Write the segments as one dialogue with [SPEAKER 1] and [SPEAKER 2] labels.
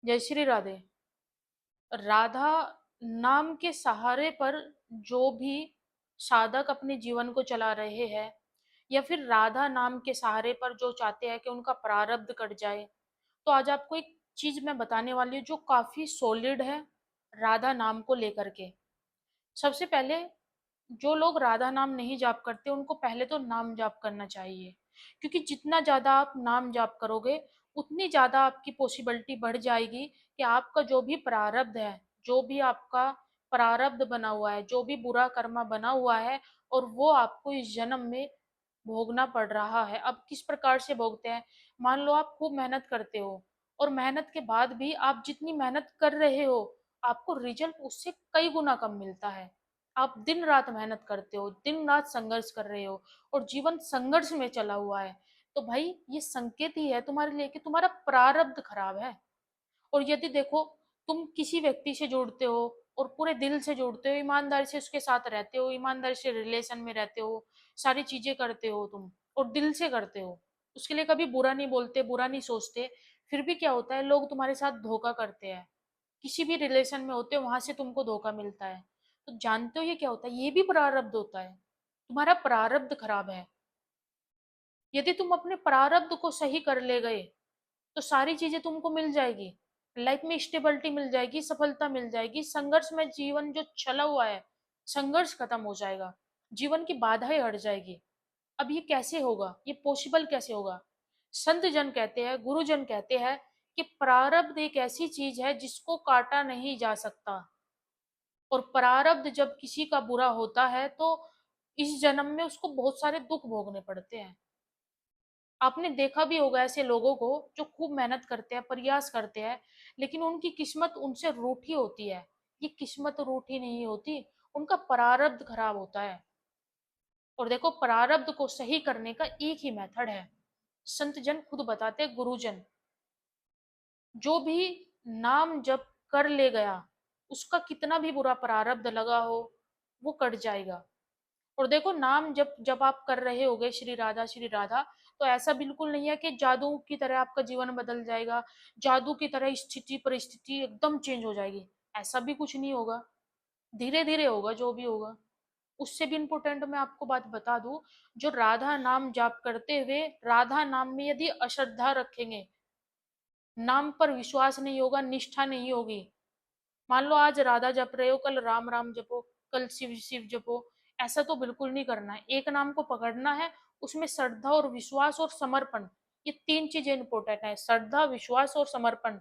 [SPEAKER 1] जय श्री राधे। राधा नाम के सहारे पर जो भी साधक अपने जीवन को चला रहे हैं, या फिर राधा नाम के सहारे पर जो चाहते हैं कि उनका प्रारब्ध कट जाए, तो आज आपको एक चीज मैं बताने वाली हूँ जो काफी सॉलिड है राधा नाम को लेकर के। सबसे पहले, जो लोग राधा नाम नहीं जाप करते उनको पहले तो नाम जाप करना चाहिए, क्योंकि जितना ज्यादा आप नाम जाप करोगे उतनी ज्यादा आपकी पॉसिबिलिटी बढ़ जाएगी कि आपका जो भी प्रारब्ध है, जो भी आपका प्रारब्ध बना हुआ है, जो भी बुरा कर्मा बना हुआ है, और वो आपको इस जन्म में भोगना पड़ रहा है। अब किस प्रकार से भोगते हैं? मान लो आप खूब मेहनत करते हो, और मेहनत के बाद भी आप जितनी मेहनत कर रहे हो, आपको रिजल्ट उससे कई गुना कम मिलता है। आप दिन रात मेहनत करते हो, दिन रात संघर्ष कर रहे हो, और जीवन संघर्ष में चला हुआ है, तो भाई ये संकेत ही है तुम्हारे लिए कि तुम्हारा प्रारब्ध खराब है। और यदि देखो, तुम किसी व्यक्ति से जुड़ते हो और पूरे दिल से जुड़ते हो, ईमानदारी से उसके साथ रहते हो, ईमानदारी से रिलेशन में रहते हो, सारी चीजें करते हो तुम, और दिल से करते हो, उसके लिए कभी बुरा नहीं बोलते, बुरा नहीं सोचते, फिर भी क्या होता है, लोग तुम्हारे साथ धोखा करते हैं। किसी भी रिलेशन में होते हो वहां से तुमको धोखा मिलता है। तो जानते हो ये क्या होता है? ये भी प्रारब्ध होता है। तुम्हारा प्रारब्ध खराब है। यदि तुम अपने प्रारब्ध को सही कर ले गए तो सारी चीजें तुमको मिल जाएगी। लाइफ में स्टेबिलिटी मिल जाएगी, सफलता मिल जाएगी, संघर्ष में जीवन जो चला हुआ है, संघर्ष खत्म हो जाएगा, जीवन की बाधाएं हट जाएगी। अब ये कैसे होगा? ये पॉसिबल कैसे होगा? संत जन कहते हैं, गुरुजन कहते हैं कि प्रारब्ध एक ऐसी चीज है जिसको काटा नहीं जा सकता। और प्रारब्ध जब किसी का बुरा होता है तो इस जन्म में उसको बहुत सारे दुख भोगने पड़ते हैं। आपने देखा भी होगा ऐसे लोगों को जो खूब मेहनत करते हैं, प्रयास करते हैं, लेकिन उनकी किस्मत उनसे रूठी होती है। ये किस्मत रूठी नहीं होती, उनका प्रारब्ध खराब होता है। और देखो, प्रारब्ध को सही करने का एक ही मेथड है। संत जन खुद बताते, गुरुजन, जो भी नाम जप कर ले गया, उसका कितना भी बुरा प्रारब्ध लगा हो, वो कट जाएगा। और देखो, नाम जब जब आप कर रहे होगे श्री राधा, तो ऐसा बिल्कुल नहीं है कि जादू की तरह आपका जीवन बदल जाएगा, जादू की तरह स्थिति परिस्थिति एकदम चेंज हो जाएगी। ऐसा भी कुछ नहीं होगा। धीरे धीरे होगा जो भी होगा। उससे भी इम्पोर्टेंट मैं आपको बात बता दूं, जो राधा नाम जाप करते हुए राधा नाम में यदि अश्रद्धा रखेंगे, नाम पर विश्वास नहीं होगा, निष्ठा नहीं होगी, मान लो आज राधा जप रहे हो, कल राम राम जपो, कल शिव शिव जपो, ऐसा तो बिल्कुल नहीं करना है। एक नाम को पकड़ना है, उसमें श्रद्धा और विश्वास और समर्पण, ये तीन चीजें इंपॉर्टेंट है। श्रद्धा, विश्वास और समर्पण।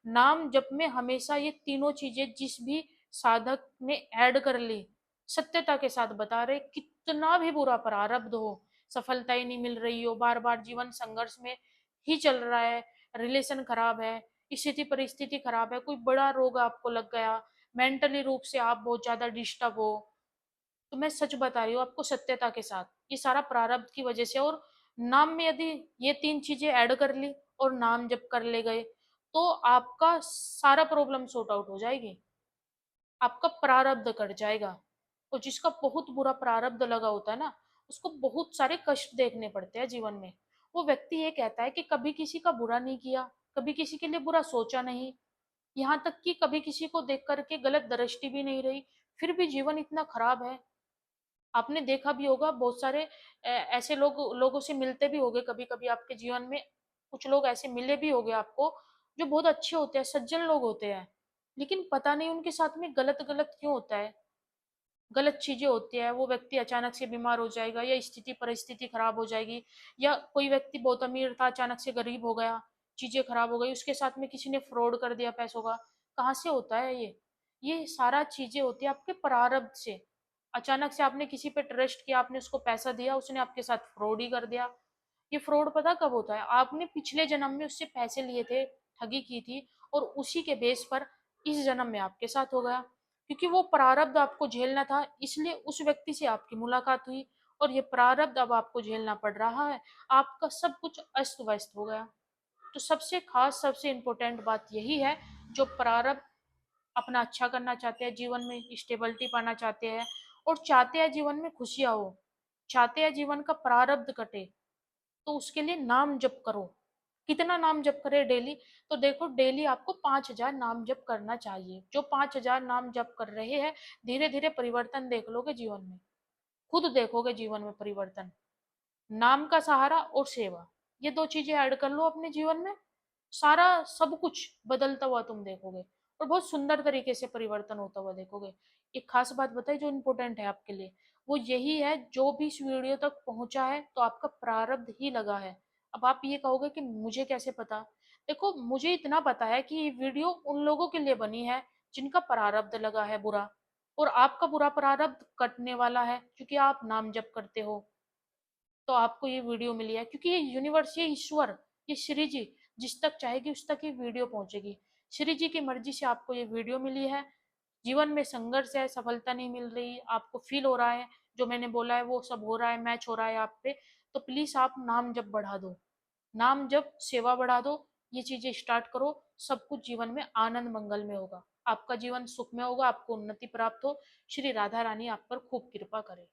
[SPEAKER 1] नाम जप में हमेशा ये तीनों चीजें जिस भी साधक ने ऐड कर ली, सत्यता के साथ बता रहे, कितना भी बुरा प्रारब्ध हो, सफलता ही नहीं मिल रही हो, बार बार जीवन संघर्ष में ही चल रहा है, रिलेशन खराब है, स्थिति परिस्थिति खराब है, कोई बड़ा रोग आपको लग गया, मेंटली रूप से आप बहुत ज्यादा डिस्टर्ब हो, तो मैं सच बता रही हूँ आपको सत्यता के साथ, ये सारा प्रारब्ध की वजह से। और नाम में यदि ये तीन चीजें ऐड कर ली और नाम जप कर ले गए, तो आपका सारा प्रॉब्लम सॉर्ट आउट हो जाएगी, आपका प्रारब्ध कट जाएगा। और जिसका बहुत बुरा प्रारब्ध लगा होता है ना, उसको बहुत सारे कष्ट देखने पड़ते हैं जीवन में। वो व्यक्ति ये कहता है कि कभी किसी का बुरा नहीं किया, कभी किसी के लिए बुरा सोचा नहीं, यहाँ तक कि कभी किसी को देख करके गलत दृष्टि भी नहीं रही, फिर भी जीवन इतना खराब है। आपने देखा भी होगा बहुत सारे ऐसे लोगों से मिलते भी होगे कभी कभी आपके जीवन में, कुछ लोग ऐसे मिले भी होंगे आपको जो बहुत अच्छे होते हैं, सज्जन लोग होते हैं, लेकिन पता नहीं उनके साथ में गलत गलत क्यों होता है, गलत चीजें होती है। वो व्यक्ति अचानक से बीमार हो जाएगा, या स्थिति परिस्थिति खराब हो जाएगी, या कोई व्यक्ति बहुत अमीर था अचानक से गरीब हो गया, चीजें खराब हो गई, उसके साथ में किसी ने फ्रॉड कर दिया पैसों का। कहाँ से होता है ये सारा चीजें होती है आपके प्रारब्ध से। अचानक से आपने किसी पे ट्रस्ट किया, आपने उसको पैसा दिया, उसने आपके साथ फ्रॉड ही कर दिया। ये फ्रॉड पता कब होता है? आपने पिछले जन्म में उससे पैसे लिए थे, ठगी की थी, और उसी के बेस पर इस जन्म में आपके साथ हो गया, क्योंकि वो प्रारब्ध आपको झेलना था, इसलिए उस व्यक्ति से आपकी मुलाकात हुई, और ये प्रारब्ध अब आपको झेलना पड़ रहा है, आपका सब कुछ अस्त व्यस्त हो गया। तो सबसे खास, सबसे इम्पोर्टेंट बात यही है, जो प्रारब्ध अपना अच्छा करना चाहते हैं, जीवन में स्टेबिलिटी पाना चाहते हैं, और चाहते हैं जीवन में खुशियां हो, चाहते हैं जीवन का प्रारब्ध कटे, तो उसके लिए नाम जप करो। कितना नाम जप करें डेली? तो देखो डेली आपको 5,000 नाम जप करना चाहिए। जो 5,000 नाम जप कर रहे हैं, धीरे धीरे परिवर्तन देख लोगे जीवन में, खुद देखोगे जीवन में परिवर्तन। नाम का सहारा और सेवा, ये दो चीजें ऐड कर लो अपने जीवन में, सारा सब कुछ बदलता हुआ तुम देखोगे और बहुत सुंदर तरीके से परिवर्तन होता हुआ देखोगे। एक खास बात बताई जो इम्पोर्टेंट है आपके लिए, वो यही है, जो भी इस वीडियो तक पहुंचा है तो आपका प्रारब्ध ही लगा है। अब आप ये कहोगे कि मुझे कैसे पता? देखो मुझे इतना पता है कि ये वीडियो उन लोगों के लिए बनी है जिनका प्रारब्ध लगा है बुरा, और आपका बुरा प्रारब्ध कटने वाला है क्योंकि आप नाम जप करते हो। तो आपको ये वीडियो मिली है क्योंकि ये यूनिवर्स, ये ईश्वर, ये श्री जी जिस तक चाहेगी उस तक ये वीडियो पहुंचेगी। श्री जी की मर्जी से आपको ये वीडियो मिली है। जीवन में संघर्ष है, सफलता नहीं मिल रही, आपको फील हो रहा है, जो मैंने बोला है वो सब हो रहा है, मैच हो रहा है आप पे, तो प्लीज आप नाम जप बढ़ा दो, नाम जप सेवा बढ़ा दो, ये चीजें स्टार्ट करो। सब कुछ जीवन में आनंद मंगल में होगा, आपका जीवन सुख में होगा, आपको उन्नति प्राप्त हो। श्री राधा रानी आप पर खूब कृपा करे।